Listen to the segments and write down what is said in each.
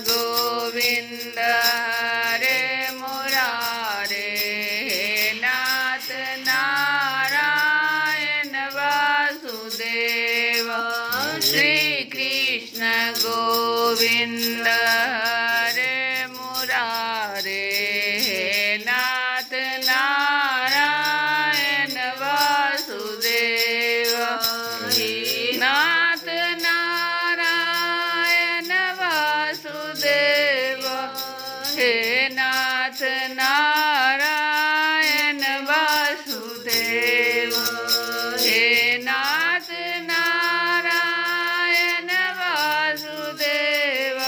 गोविंद हरे मुरारे, नाथ नारायण वासुदेव। श्री कृष्ण गोविंद हरे मुरारे, नाथ नारायण वासुदेव। नाथ नारायण वासुदेव, हे नाथ नारायण वासुदेव, हे नाथ नारायण वासुदेव,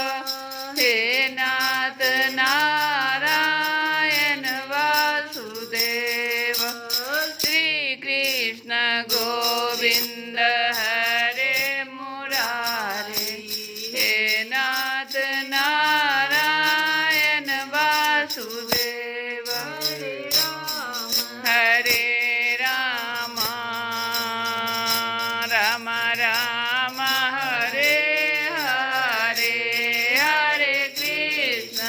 हे नाथ नारायण वासुदेव। श्री कृष्ण गोविंद हरे मुरारे, हे नाथ नारायण वासुदेव। हरे राम राम राम हरे हरे, हरे कृष्ण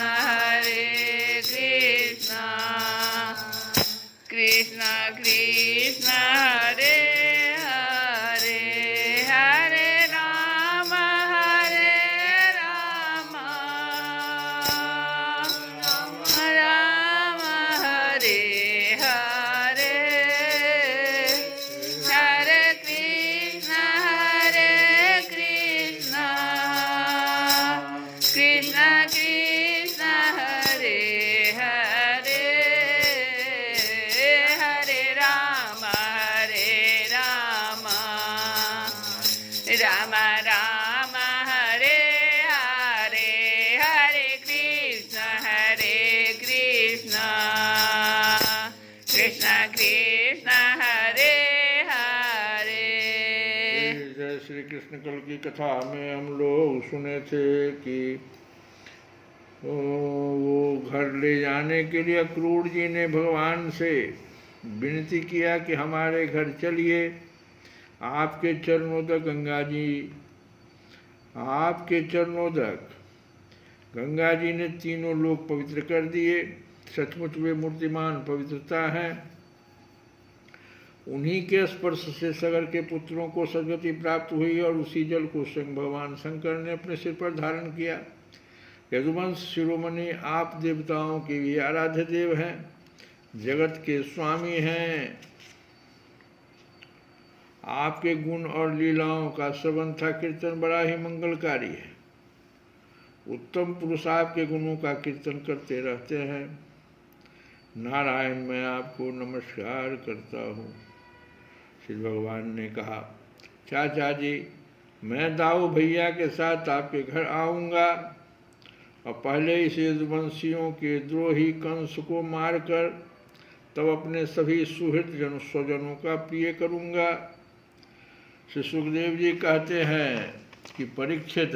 कृष्ण कृष्ण हरे हरे, हरे राम राम हरे हरे, हरे कृष्ण कृष्ण कृष्ण हरे हरे, हरे राम राम राम हरे हरे, हरे कृष्ण कृष्ण कृष्ण हरे हरे। जय श्री कृष्ण कल की कथा में हम लोग सुने थे कि वो घर ले जाने के लिए क्रूर जी ने भगवान से विनती किया कि हमारे घर चलिए, आपके चरणोदक गंगा जी, आपके चरणोदक गंगा जी ने तीनों लोग पवित्र कर दिए। सचमुच वे मूर्तिमान पवित्रता है। उन्हीं के स्पर्श से सगर के पुत्रों को सद्गति प्राप्त हुई और उसी जल को स्वयं भगवान शंकर ने अपने सिर पर धारण किया। यदुवंश शिरोमणि, आप देवताओं के भी आराध्य देव हैं, जगत के स्वामी हैं। आपके गुण और लीलाओं का श्रवण तथा कीर्तन बड़ा ही मंगलकारी है। उत्तम पुरुष आपके गुणों का कीर्तन करते रहते हैं। नारायण, मैं आपको नमस्कार करता हूँ। श्री भगवान ने कहा, चाचा जी, मैं दाऊ भैया के साथ आपके घर आऊँगा और पहले इस यदुवंशियों के द्रोही कंस को मारकर तब अपने सभी सुहृद स्वजनों का प्रिय करूँगा। श्री सुखदेव जी कहते हैं कि परीक्षित,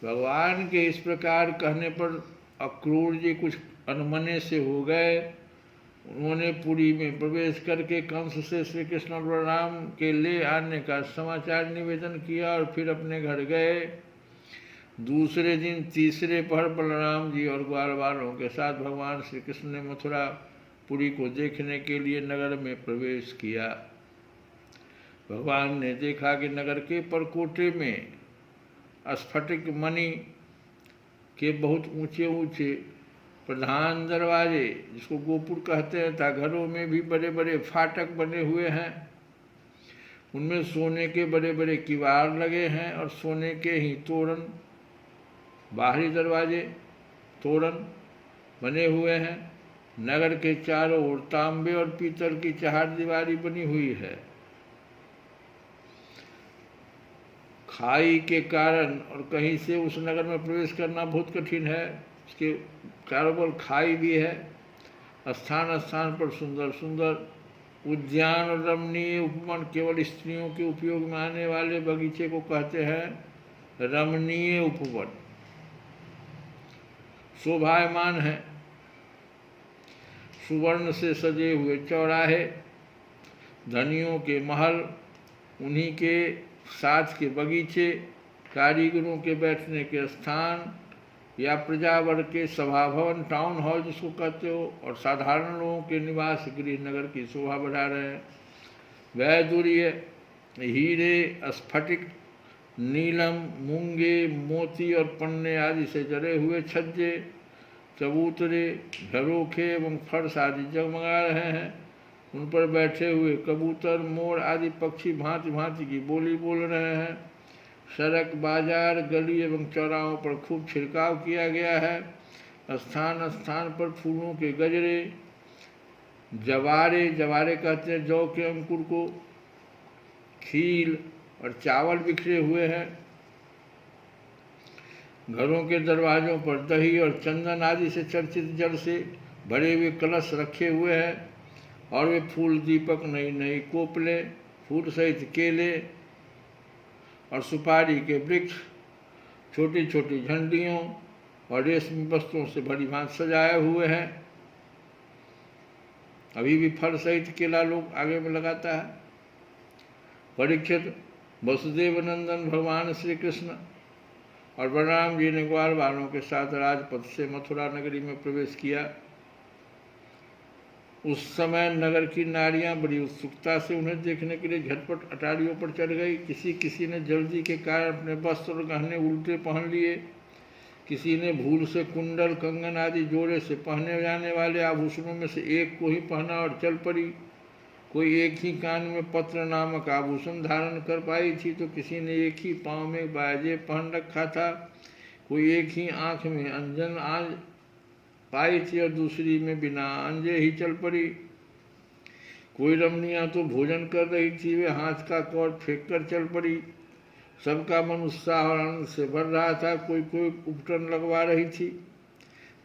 भगवान के इस प्रकार कहने पर अक्रूर जी कुछ अनमने से हो गए। उन्होंने पुरी में प्रवेश करके कंस से श्री कृष्ण और बलराम के ले आने का समाचार निवेदन किया और फिर अपने घर गए। दूसरे दिन तीसरे पहर बलराम जी और ग्वाल वालों के साथ भगवान श्री कृष्ण ने मथुरा पुरी को देखने के लिए नगर में प्रवेश किया। भगवान ने देखा कि नगर के परकोटे में स्फटिक मणि के बहुत ऊंचे ऊंचे प्रधान दरवाजे, जिसको गोपुर कहते हैं, तथा घरों में भी बड़े बड़े फाटक बने हुए हैं। उनमें सोने के बड़े बड़े किवाड़ लगे हैं और सोने के ही तोरण, बाहरी दरवाजे तोरण बने हुए हैं। नगर के चारों ओर तांबे और पीतल की चहारदीवारी बनी हुई है। खाई के कारण और कहीं से उस नगर में प्रवेश करना बहुत कठिन है। इसके चारों ओर खाई भी है। स्थान स्थान पर सुंदर सुंदर उद्यान और रमणीय उपवन, केवल स्त्रियों के उपयोग में आने वाले बगीचे को कहते हैं रमणीय उपवन, शोभायमान है। सुवर्ण से सजे हुए चौराहे, धनियों के महल, उन्हीं के साथ के बगीचे, कारीगरों के बैठने के स्थान, या प्रजा वर्ग के सभा भवन टाउन हॉल जिसको कहते हो, और साधारण लोगों के निवास गृह नगर की शोभा बढ़ा रहे हैं। वह दूरिये हीरे, स्फटिक, नीलम, मूंगे, मोती और पन्ने आदि से जड़े हुए छज्जे, चबूतरे, झरोखे एवं फर्श आदि जगमगा रहे हैं। उन पर बैठे हुए कबूतर, मोर आदि पक्षी भांति भांति की बोली बोल रहे हैं। सड़क, बाजार, गली एवं चौराहों पर खूब छिड़काव किया गया है। स्थान स्थान पर फूलों के गजरे, जवारे, जवारे कहते हैं जौ के अंकुर को, खील और चावल बिखरे हुए हैं। घरों के दरवाजों पर दही और चंदन आदि से चर्चित जल से भरे हुए कलश रखे हुए हैं, और वे फूल दीपक, नई नई कोपले, फूल सहित केले और सुपारी के वृक्ष, छोटी छोटी झंडियों और रेशमी वस्त्रों से भली भांति सजाए हुए हैं। अभी भी फल सहित केला लोग आगे में लगाता है। परीक्षित, वसुदेव नंदन भगवान श्री कृष्ण और बलराम जी ने ग्वाल बालों के साथ राजपथ से मथुरा नगरी में प्रवेश किया। उस समय नगर की नारियां बड़ी उत्सुकता से उन्हें देखने के लिए झटपट अटारियों पर चढ़ गई। किसी किसी ने जल्दी के कारण अपने वस्त्र और गहने उल्टे पहन लिए। किसी ने भूल से कुंडल, कंगन आदि जोड़े से पहने जाने वाले आभूषणों में से एक को ही पहना और चल पड़ी। कोई एक ही कान में पत्र नामक आभूषण धारण कर पाई थी, तो किसी ने एक ही पाँव में बाजे पहन रखा था। कोई एक ही आँख में अंजन आज पाई थी और दूसरी में बिना अंजे ही चल पड़ी। कोई रमणियाँ तो भोजन कर रही थी, वे हाथ का कौर फेंक कर चल पड़ी। सबका मन उत्साह और आनंद से भर रहा था। कोई कोई उपटन लगवा रही थी,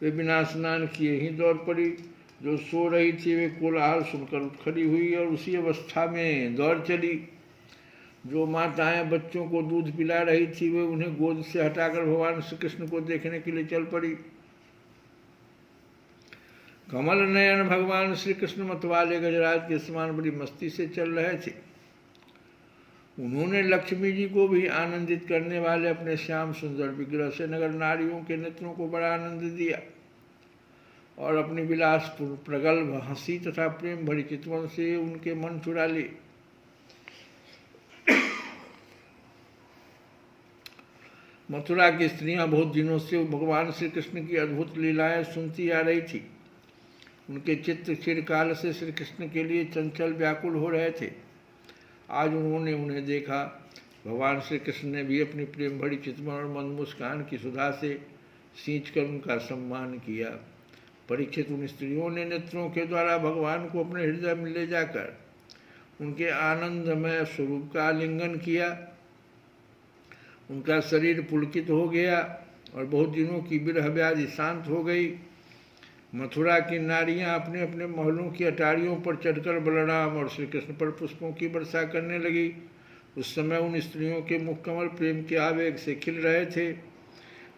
वे बिना स्नान किए ही दौड़ पड़ी। जो सो रही थी वे कोलाहल सुनकर उठ खड़ी हुई और उसी अवस्था में दौड़ चली। जो माताएं बच्चों को दूध पिला रही थी वे उन्हें गोद से हटाकर भगवान श्री कृष्ण को देखने के लिए चल पड़ी। कमल नयन भगवान श्री कृष्ण मतवाले गजराज के समान बड़ी मस्ती से चल रहे थे। उन्होंने लक्ष्मी जी को भी आनंदित करने वाले अपने श्याम सुंदर विग्रह से नगर नारियों के नेत्रों को बड़ा आनंद दिया और अपनी विलासपूर्ण प्रगल्भ हंसी तथा प्रेम भरी चितवन से उनके मन चुरा लिए। मथुरा की स्त्रियां बहुत दिनों से भगवान श्री कृष्ण की अद्भुत लीलाएं सुनती आ रही थी। उनके चित्त चिरकाल से श्री कृष्ण के लिए चंचल व्याकुल हो रहे थे। आज उन्होंने उन्हें देखा। भगवान श्री कृष्ण ने भी अपनी प्रेम भरी चितवन और मंद मुस्कान की सुधा से सींचकर उनका सम्मान किया। परीक्षित, उन स्त्रियों ने नेत्रों के द्वारा भगवान को अपने हृदय में ले जाकर उनके आनंदमय स्वरूप का आलिंगन किया। उनका शरीर पुलकित हो गया और बहुत दिनों की विरह व्याधि शांत हो गई। मथुरा की नारियां अपने अपने महलों की अटारियों पर चढ़कर बलराम और श्री कृष्ण पर पुष्पों की वर्षा करने लगी। उस समय उन स्त्रियों के मुख कमल प्रेम के आवेग से खिल रहे थे।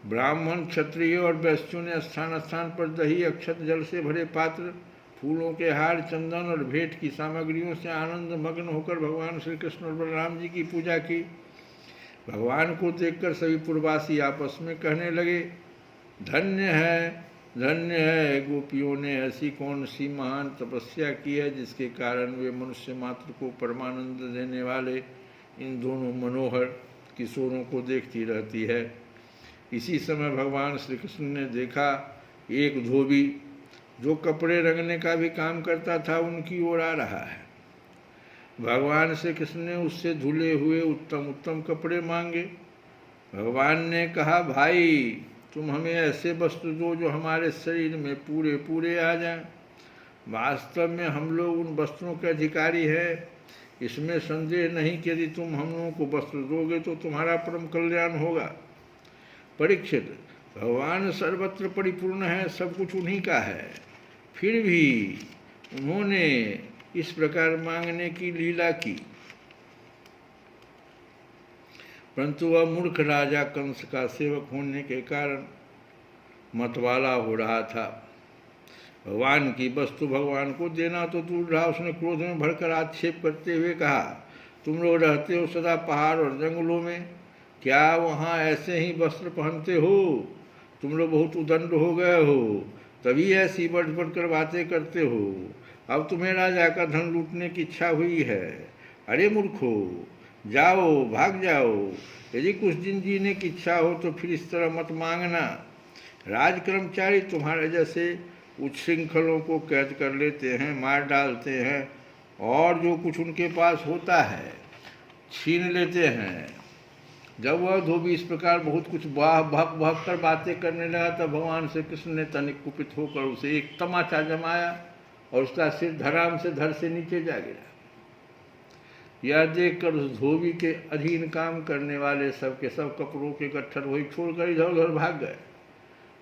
ब्राह्मण, क्षत्रिय और वैश्यों ने स्थान स्थान पर दही, अक्षत जल से भरे पात्र, फूलों के हार, चंदन और भेंट की सामग्रियों से आनंद मग्न होकर भगवान श्री कृष्ण और बलराम जी की पूजा की। भगवान को देखकर सभी पूर्ववासी आपस में कहने लगे, धन्य है गोपियों ने ऐसी कौन सी महान तपस्या की है जिसके कारण वे मनुष्य मात्र को परमानंद देने वाले इन दोनों मनोहर किशोरों को देखती रहती है। इसी समय भगवान श्री कृष्ण ने देखा एक धोबी जो कपड़े रंगने का भी काम करता था उनकी ओर आ रहा है। भगवान श्री कृष्ण ने उससे धुले हुए उत्तम उत्तम कपड़े मांगे। भगवान ने कहा, भाई तुम हमें ऐसे वस्त्र दो जो हमारे शरीर में पूरे पूरे आ जाएं। वास्तव में हम लोग उन वस्त्रों के अधिकारी हैं। इसमें संदेह नहीं कि यदि तुम हम लोगों को वस्त्र दोगे तो तुम्हारा परम कल्याण होगा। परीक्षित, भगवान सर्वत्र परिपूर्ण है, सब कुछ उन्हीं का है, फिर भी उन्होंने इस प्रकार मांगने की लीला की। परंतु वह मूर्ख राजा कंस का सेवक होने के कारण मतवाला हो रहा था। भगवान की वस्तु भगवान को देना तो दूर रहा, उसने क्रोध में भरकर आक्षेप करते हुए कहा, तुम लोग रहते हो सदा पहाड़ और जंगलों में, क्या वहाँ ऐसे ही वस्त्र पहनते हो? तुम लोग बहुत उदंड हो गए हो, तभी ऐसी बढ़ बढ़कर बातें करते हो। अब तुम्हें राजा का धन लूटने की इच्छा हुई है। अरे मूर्खो, जाओ, भाग जाओ। यदि कुछ दिन जीने की इच्छा हो तो फिर इस तरह मत मांगना। राज कर्मचारी तुम्हारे जैसे उच्छृंखलों को कैद कर लेते हैं, मार डालते हैं, और जो कुछ उनके पास होता है छीन लेते हैं। जब वह धोबी इस प्रकार बहुत कुछ भक भक कर बातें करने लगा तब भगवान श्री कृष्ण ने तनिक कुपित होकर उसे एक तमाचा जमाया और उसका सिर धराम से धड़ से नीचे जा गिरा। यह देखकर उस धोबी के अधीन काम करने वाले सब के सब कपड़ों के गट्ठर वही छोड़कर इधर उधर भाग गए।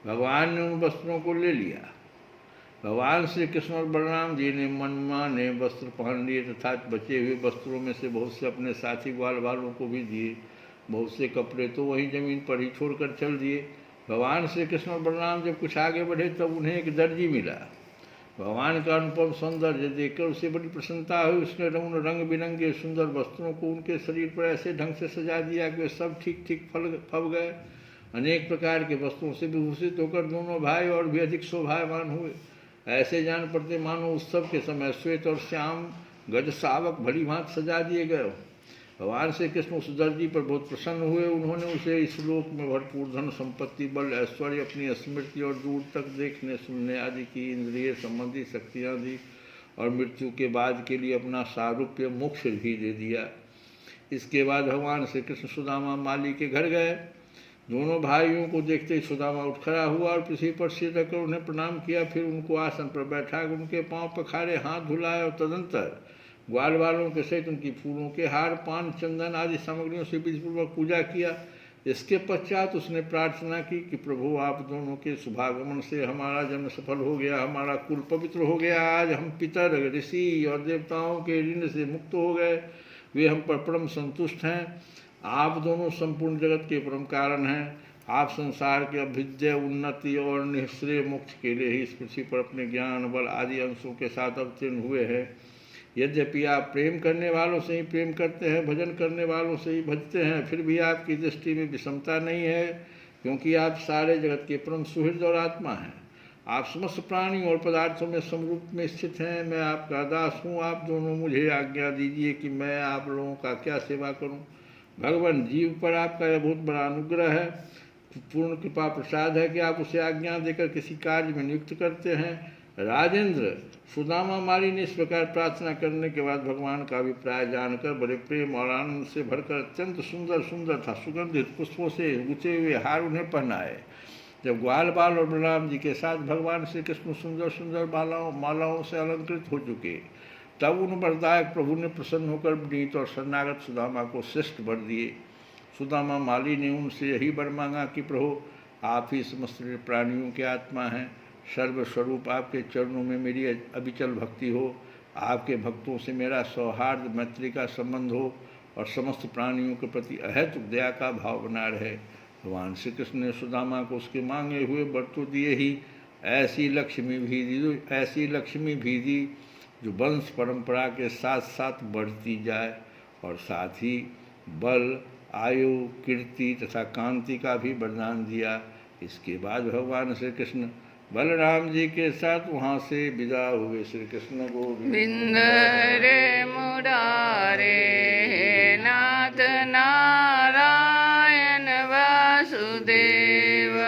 भगवान ने उन वस्त्रों को ले लिया। भगवान श्री कृष्ण और बलराम जी ने मनमाने वस्त्र पहन लिए तथा बचे हुए वस्त्रों में से बहुत से अपने साथी ग्वाल वालों को भी दिए। बहुत से कपड़े तो वहीं जमीन पर ही छोड़कर चल दिए। भगवान श्री कृष्ण और बलराम जब कुछ आगे बढ़े तब उन्हें एक दर्जी मिला। भगवान का अनुपम सौंदर्य देखकर उसे बड़ी प्रसन्नता हुई। उसने रंग बिरंगे सुंदर वस्त्रों को उनके शरीर पर ऐसे ढंग से सजा दिया कि वे सब ठीक ठीक फब गए। अनेक प्रकार के वस्त्रों से विभूषित होकर दोनों भाई और भी अधिक शोभायमान हुए। ऐसे जान पड़ते मानो उत्सव के समय श्वेत और श्याम गज शावक भली भांति सजा दिए गए। भगवान श्री कृष्ण उस दर्जी पर बहुत प्रसन्न हुए। उन्होंने उसे इस लोक में भरपूर धन संपत्ति, बल, ऐश्वर्य, अपनी स्मृति और दूर तक देखने सुनने आदि की इंद्रिय संबंधी शक्तियाँ दी और मृत्यु के बाद के लिए अपना सारूप्य मोक्ष भी दे दिया। इसके बाद भगवान श्री कृष्ण सुदामा माली के घर गए। दोनों भाइयों को देखते ही सुदामा उठ खड़ा हुआ और पृथ्वी पर सिर रखकर उन्हें प्रणाम किया। फिर उनको आसन पर बैठा, उनके पांव पखारे, हाथ धुलाए और तदंतर ग्वाल वालों के सहित उनकी फूलों के हार, पान, चंदन आदि सामग्रियों से विधिपूर्वक पूजा किया। इसके पश्चात उसने प्रार्थना की कि प्रभु, आप दोनों के शुभागमन से हमारा जन्म सफल हो गया, हमारा कुल पवित्र हो गया। आज हम पितर, ऋषि और देवताओं के ऋण से मुक्त हो गए। वे हम पर परम संतुष्ट हैं। आप दोनों संपूर्ण जगत के परम कारण हैं। आप संसार के अभ्युदय, उन्नति और निःश्रेय मोक्ष के लिए ही इस पृथ्वी पर अपने ज्ञान, बल आदि अंशों के साथ अवतीर्ण हुए हैं। यद्यपि आप प्रेम करने वालों से ही प्रेम करते हैं, भजन करने वालों से ही भजते हैं, फिर भी आपकी दृष्टि में विषमता नहीं है, क्योंकि आप सारे जगत के परम सुहृद और आत्मा हैं। आप समस्त प्राणियों और पदार्थों में समरूप में स्थित हैं। मैं आपका दास हूँ। आप दोनों मुझे आज्ञा दीजिए कि मैं आप लोगों का क्या सेवा करूँ। भगवान, जीव पर आपका यह बहुत बड़ा अनुग्रह है, पूर्ण कृपा प्रसाद है कि आप उसे आज्ञा देकर किसी कार्य में नियुक्त करते हैं। राजेंद्र, सुदामा माली ने इस प्रकार प्रार्थना करने के बाद भगवान का अभिप्राय जानकर बड़े प्रेम और आनंद से भरकर अत्यंत सुंदर सुंदर था सुगंधित पुष्पों से गुथे हुए हार उन्हें पहनाए। जब ग्वाल बाल और बलराम जी के साथ भगवान श्री कृष्ण सुंदर सुंदर मालाओं से अलंकृत हो चुके, तब उन वरदायक प्रभु ने प्रसन्न होकर विनीत और शरणागत सुदामा को श्रेष्ठ वर दिए। सुदामा माली ने उनसे यही वर मांगा कि प्रभु, आप ही समस्त प्राणियों के आत्मा हैं। सर्वस्वरूप आपके चरणों में मेरी अविचल भक्ति हो। आपके भक्तों से मेरा सौहार्द, मैत्री का संबंध हो और समस्त प्राणियों के प्रति अहेतुक दया का भाव बना रहे। भगवान श्री कृष्ण ने सुदामा को उसके मांगे हुए वर तो दिए ही, ऐसी लक्ष्मी भी दी जो वंश परंपरा के साथ साथ बढ़ती जाए और साथ ही बल, आयु, कीर्ति तथा कांति का भी वरदान दिया। इसके बाद भगवान श्री कृष्ण बलराम जी के साथ वहाँ से विदा हुए। श्री कृष्ण गोविंद बिंद रे मुरारे नाथ ना